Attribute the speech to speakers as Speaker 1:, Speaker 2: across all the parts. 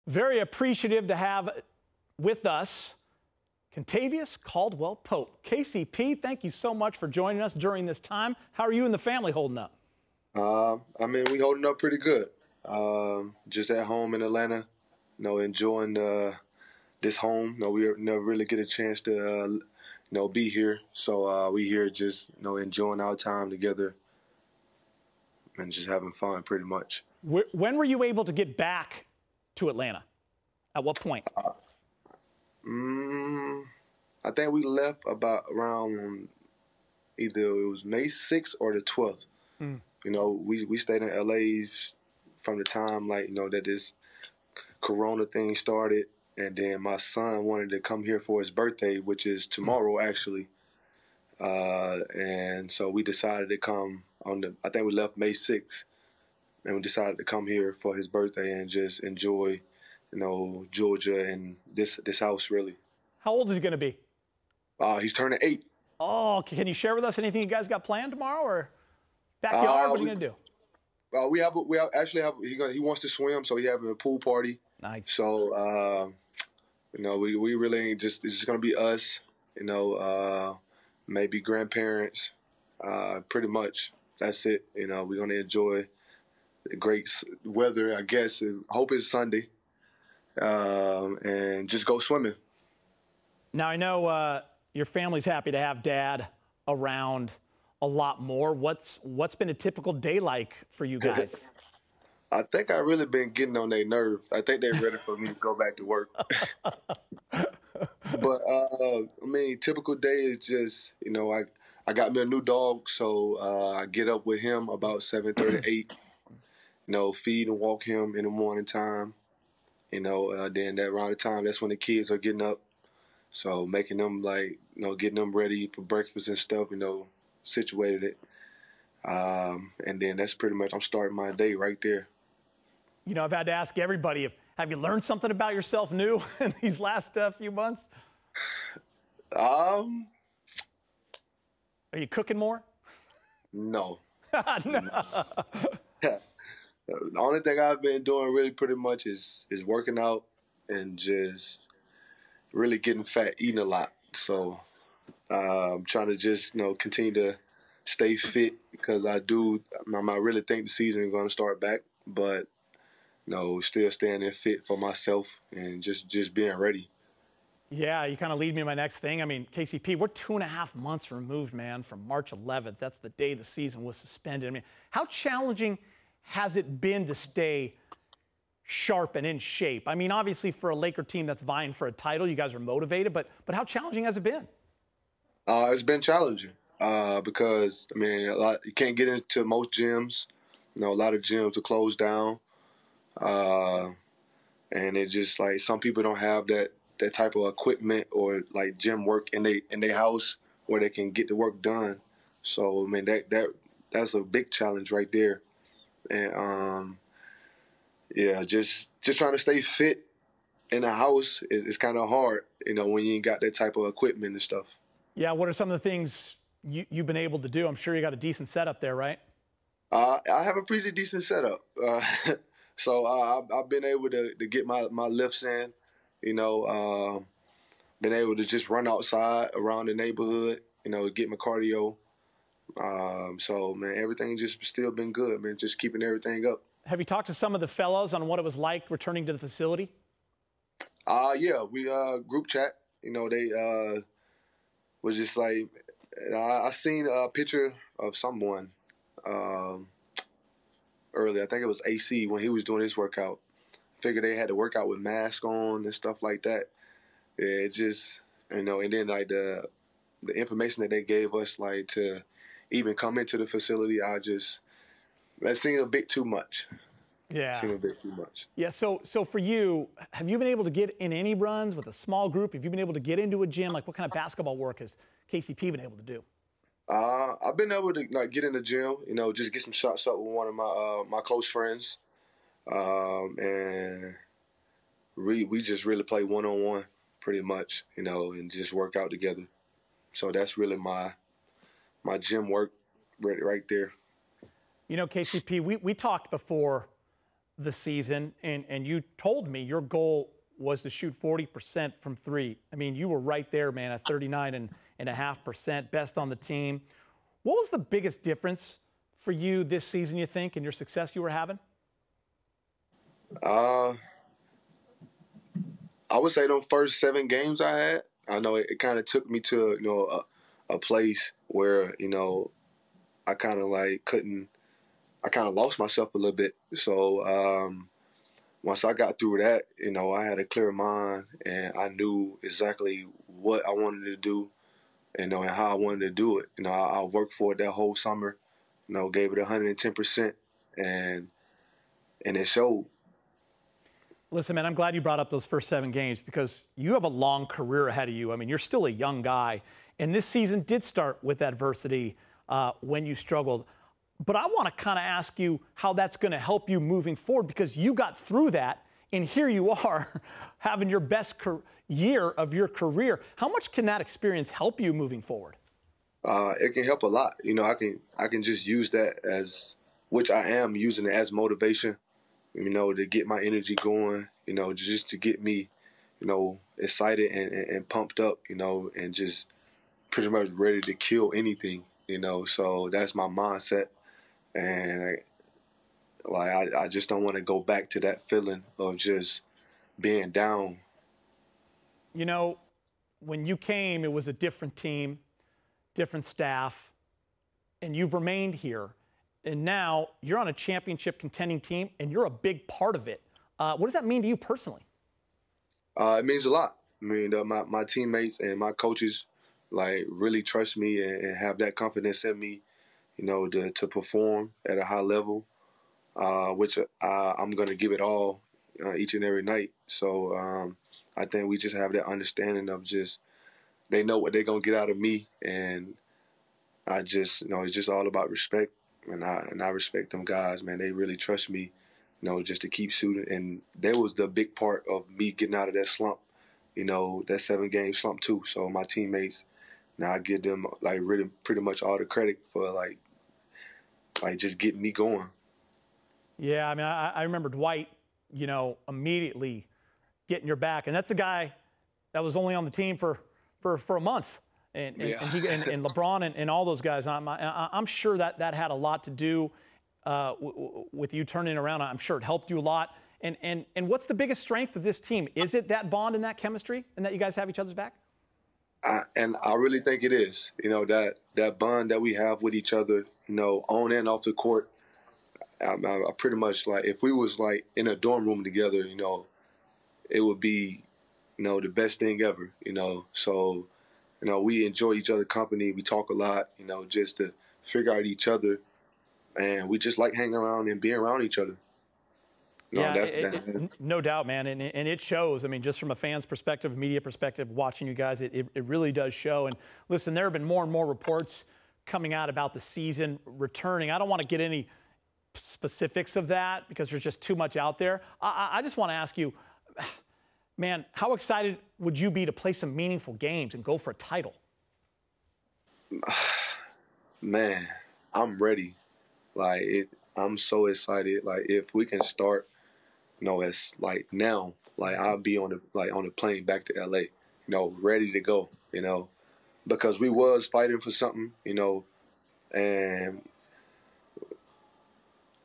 Speaker 1: Very appreciative to have with us Kentavious Caldwell-Pope. KCP, thank you so much for joining us during this time. How are you and the family holding up?
Speaker 2: We holding up pretty good. Just at home in Atlanta, enjoying this home. We never really get a chance to, be here. So we here just, enjoying our time together and just having fun pretty much.
Speaker 1: When were you able to get back to Atlanta? At what point?
Speaker 2: I think we left about around either it was May 6th or the 12th. We stayed in LA from the time that this Corona thing started, and then my son wanted to come here for his birthday, which is tomorrow actually. And so we decided to come I think we left May 6th, and we decided to come here for his birthday and just enjoy, Georgia and this house really.
Speaker 1: How old is he going to be?
Speaker 2: He's turning 8.
Speaker 1: Oh, can you share with us anything you guys got planned tomorrow or backyard? What are you going to do?
Speaker 2: He wants to swim, so he's having a pool party.
Speaker 1: Nice.
Speaker 2: So, we really ain't it's just going to be us, maybe grandparents, pretty much. That's it. We're going to enjoy the great weather, I guess. Hope it's Sunday, and just go swimming.
Speaker 1: Now, I know your family's happy to have Dad around a lot more. What's been a typical day like for you guys?
Speaker 2: I think I really been getting on their nerve. I think they're ready for me to go back to work. But typical day is just, I got me a new dog, so I get up with him about 7:30, 8. Feed and walk him in the morning time. Then that around the time, that's when the kids are getting up. So making them getting them ready for breakfast and stuff, situated it. And then that's pretty much, I'm starting my day right there.
Speaker 1: I've had to ask everybody, have you learned something about yourself new in these last few months?
Speaker 2: Are
Speaker 1: you cooking more?
Speaker 2: No.
Speaker 1: No.
Speaker 2: The only thing I've been doing really pretty much is working out and just really getting fat, eating a lot. So I'm trying to just, continue to stay fit because I really think the season is going to start back, but still staying in fit for myself and just being ready.
Speaker 1: Yeah, you kind of lead me to my next thing. KCP, we're 2.5 months removed, man, from March 11th. That's the day the season was suspended. How challenging has it been to stay sharp and in shape? Obviously for a Laker team that's vying for a title, you guys are motivated, but how challenging has it been?
Speaker 2: It's been challenging because, you can't get into most gyms. A lot of gyms are closed down. And it's just some people don't have that type of equipment or gym work in their house where they can get the work done. So that's a big challenge right there. And just trying to stay fit in the house is kind of hard, when you ain't got that type of equipment and stuff.
Speaker 1: Yeah, what are some of the things you've been able to do? I'm sure you got a decent setup there, right?
Speaker 2: I have a pretty decent setup. So I've been able to get my lifts in, been able to just run outside around the neighborhood, get my cardio. Everything just still been good, man, just keeping everything up.
Speaker 1: Have you talked to some of the fellows on what it was like returning to the facility?
Speaker 2: Yeah, we group chat. They was just I seen a picture of someone earlier. I think it was AC when he was doing his workout. Figured they had to work out with masks on and stuff like that. Yeah, it just, and then the information that they gave us to even come into the facility, that seemed a bit too much.
Speaker 1: Yeah.
Speaker 2: Seemed a bit too much.
Speaker 1: Yeah, so for you, have you been able to get in any runs with a small group? Have you been able to get into a gym? What kind of basketball work has KCP been able to do?
Speaker 2: I've been able to get in the gym, just get some shots up with one of my close friends, and we just really play one-on-one pretty much, and just work out together. So that's really my gym work right there.
Speaker 1: KCP, we talked before the season, and you told me your goal was to shoot 40% from three. I mean, you were right there, man, at 39.5%, best on the team. What was the biggest difference for you this season, you think, in your success you were having?
Speaker 2: Uh, I would say those first 7 games I had, I know it kind of took me to, a place where, I kind of like couldn't, I kind of lost myself a little bit. So once I got through that, I had a clear mind and I knew exactly what I wanted to do, and how I wanted to do it. I worked for it that whole summer, gave it 110%, and it showed.
Speaker 1: Listen, man, I'm glad you brought up those first 7 games because you have a long career ahead of you. I mean, you're still a young guy, and this season did start with adversity when you struggled. But I want to kind of ask you how that's going to help you moving forward because you got through that, and here you are having your best year of your career. How much can that experience help you moving forward?
Speaker 2: It can help a lot. I can just use that as, which I am using it as motivation, to get my energy going, just to get me, excited and pumped up, and just pretty much ready to kill anything, So that's my mindset. And I just don't want to go back to that feeling of just being down.
Speaker 1: When you came, it was a different team, different staff, and you've remained here. And now you're on a championship contending team, and you're a big part of it. What does that mean to you personally?
Speaker 2: It means a lot. I mean, my teammates and my coaches, really trust me and have that confidence in me, to perform at a high level, which I'm going to give it all each and every night. So I think we just have that understanding of just they know what they're going to get out of me. And I just, it's just all about respect. And I respect them guys, man. They really trust me, just to keep shooting. And that was the big part of me getting out of that slump, that 7-game slump too. So my teammates, now I give them really pretty much all the credit for just getting me going.
Speaker 1: Yeah, I mean, I remember Dwight, immediately getting your back, and that's a guy that was only on the team for a month. And LeBron and all those guys, I'm sure that had a lot to do with you turning around. I'm sure it helped you a lot. And what's the biggest strength of this team? Is it that bond and that chemistry and that you guys have each other's back?
Speaker 2: And I really think it is. That bond that we have with each other, on and off the court. I pretty much if we was in a dorm room together, it would be, the best thing ever. So. We enjoy each other's company. We talk a lot, just to figure out each other. And we just like hanging around and being around each other.
Speaker 1: No doubt, man. And it shows. I mean, just from a fan's perspective, media perspective, watching you guys, it really does show. And listen, there have been more and more reports coming out about the season returning. I don't want to get any specifics of that because there's just too much out there. I just want to ask you, man, how excited would you be to play some meaningful games and go for a title?
Speaker 2: Man, I'm ready. I'm so excited. If we can start, it's now. I'll be on the plane back to LA, ready to go, because we was fighting for something, and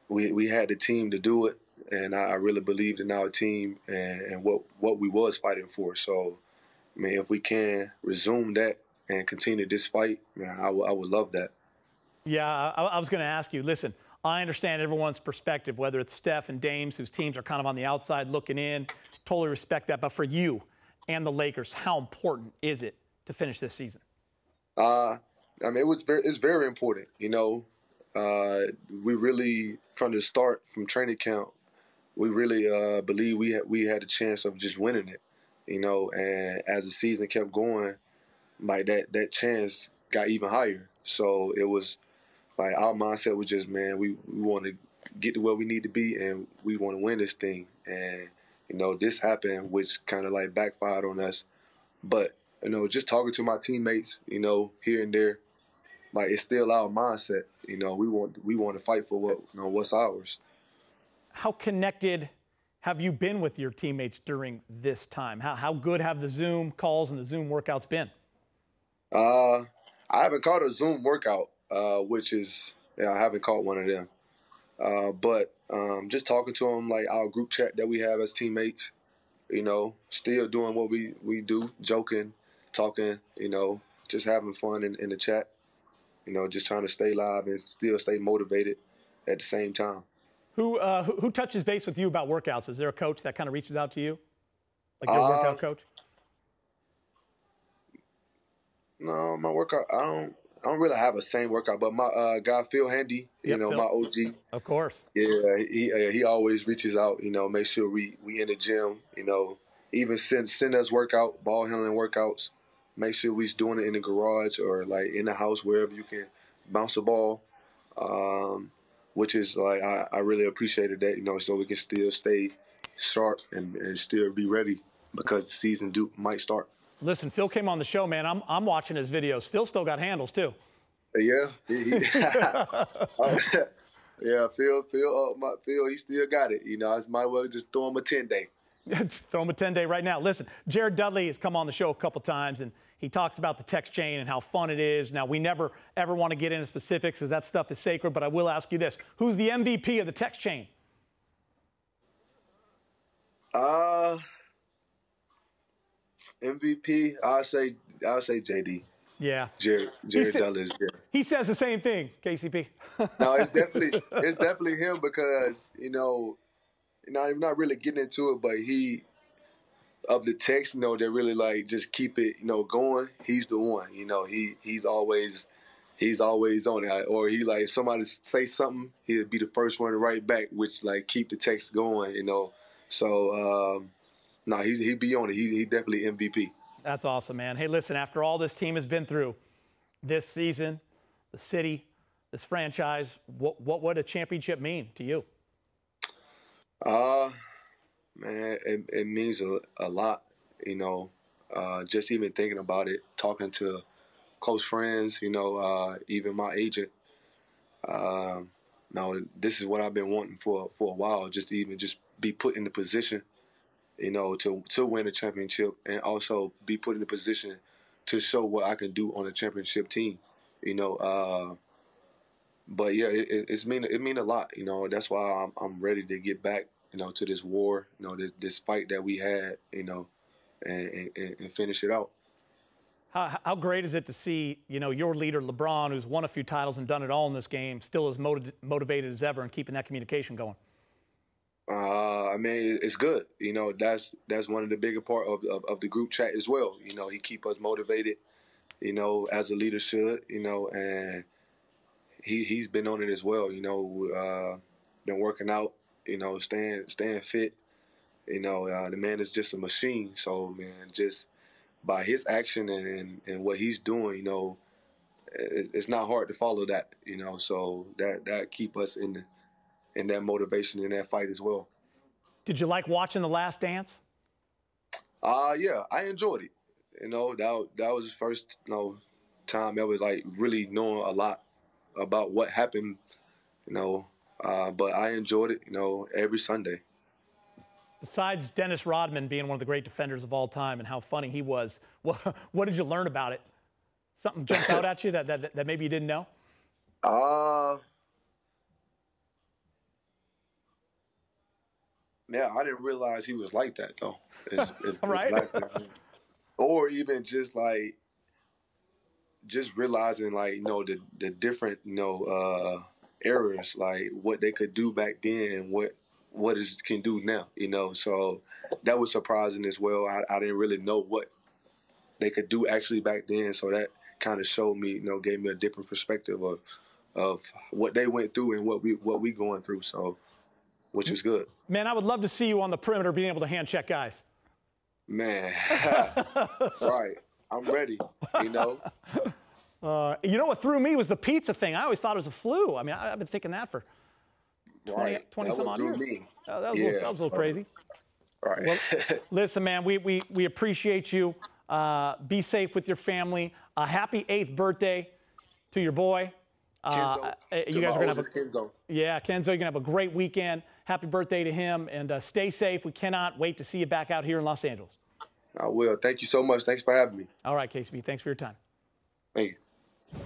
Speaker 2: we had the team to do it. And I really believed in our team and what we was fighting for. So, I mean, if we can resume that and continue this fight, man, I would love that.
Speaker 1: Yeah, I was going to ask you, listen, I understand everyone's perspective, whether it's Steph and Dame's, whose teams are kind of on the outside looking in. Totally respect that. But for you and the Lakers, how important is it to finish this season?
Speaker 2: I mean, it's very important. We really, from the start, from training camp, we really believe we had a chance of just winning it, and as the season kept going, that chance got even higher. So it was our mindset was just, man, we want to get to where we need to be and we want to win this thing. And, this happened, which kind of backfired on us. But, just talking to my teammates, here and there, it's still our mindset. We want to fight for what's ours.
Speaker 1: How connected have you been with your teammates during this time? How good have the Zoom calls and the Zoom workouts been?
Speaker 2: I haven't caught a Zoom workout, which is I haven't caught one of them. But just talking to them, like our group chat that we have as teammates, still doing what we do, joking, talking, just having fun in the chat, just trying to stay live and still stay motivated at the same time.
Speaker 1: Who touches base with you about workouts? Is there a coach that kind of reaches out to you, like your workout coach?
Speaker 2: No, my workout, I don't really have a same workout, but my guy Phil Handy,
Speaker 1: Phil.
Speaker 2: my OG.
Speaker 1: Of course.
Speaker 2: Yeah, he always reaches out, make sure we in the gym, even send us ball handling workouts, make sure we's doing it in the garage or like in the house, wherever you can bounce a ball, which is like, I really appreciated that, so we can still stay sharp and still be ready because the season might start.
Speaker 1: Listen, Phil came on the show, man. I'm watching his videos. Phil still got handles too.
Speaker 2: Yeah. Yeah, Phil, he still got it. I might well just throw him a 10-day.
Speaker 1: Throw him a 10-day right now. Listen, Jared Dudley has come on the show a couple times, and he talks about the text chain and how fun it is. Now, we never, ever want to get into specifics because that stuff is sacred, but I will ask you this. Who's the MVP of the text chain?
Speaker 2: MVP, I'll say JD.
Speaker 1: Yeah.
Speaker 2: Jared Dudley is there.
Speaker 1: He says the same thing, KCP.
Speaker 2: No, it's definitely him because, I'm not really getting into it, but of the text, that really like just keep it, going, he's the one. He's always on it. Or he like, if somebody say something, he'll be the first one to write back, which like keep the text going, So no, he'd be on it. He definitely MVP.
Speaker 1: That's awesome, man. Hey, listen, after all this team has been through this season, the city, this franchise, what would a championship mean to you?
Speaker 2: Man, it means a lot, just even thinking about it, talking to close friends, even my agent. Now, this is what I've been wanting for a while, just be put in the position, to win a championship and also be put in the position to show what I can do on a championship team, But yeah, it mean a lot, That's why I'm ready to get back, to this war, this fight that we had, and finish it out.
Speaker 1: How great is it to see, your leader LeBron, who's won a few titles and done it all in this game, still as motivated as ever and keeping that communication going?
Speaker 2: I mean, it's good. That's one of the bigger part of the group chat as well. He keep us motivated, as a leader should, and he's been on it as well. Been working out, staying fit. The man is just a machine. So man, just by his action and what he's doing, it's not hard to follow that. So that keep us in that motivation in that fight as well.
Speaker 1: Did you like watching The Last Dance?
Speaker 2: Yeah, I enjoyed it. That was the first time ever like really knowing a lot about what happened. But I enjoyed it. Every Sunday.
Speaker 1: Besides Dennis Rodman being one of the great defenders of all time and how funny he was, what did you learn about it? Something jumped out at you that maybe you didn't know?
Speaker 2: Yeah, I didn't realize he was like that though.
Speaker 1: Right.
Speaker 2: Or even just realizing like the different eras, like what they could do back then and what it can do now. So that was surprising as well. I didn't really know what they could do actually back then. So that kind of showed me, gave me a different perspective of what they went through and what we going through. So. Which was good.
Speaker 1: Man, I would love to see you on the perimeter being able to hand check guys.
Speaker 2: Man, right. I'm ready,
Speaker 1: You know what threw me was the pizza thing. I always thought it was a flu. I mean, I've been thinking that for 20 some odd years. That was a little crazy.
Speaker 2: Right.
Speaker 1: Well, listen, man, we appreciate you. Be safe with your family. Happy 8th birthday to your boy.
Speaker 2: Kenzo.
Speaker 1: You guys are going to have
Speaker 2: Kenzo.
Speaker 1: Yeah, Kenzo, you're going to have a great weekend. Happy birthday to him, and stay safe. We cannot wait to see you back out here in Los Angeles.
Speaker 2: I will. Thank you so much. Thanks for having me.
Speaker 1: All right, KCP, thanks for your time.
Speaker 2: Thank you.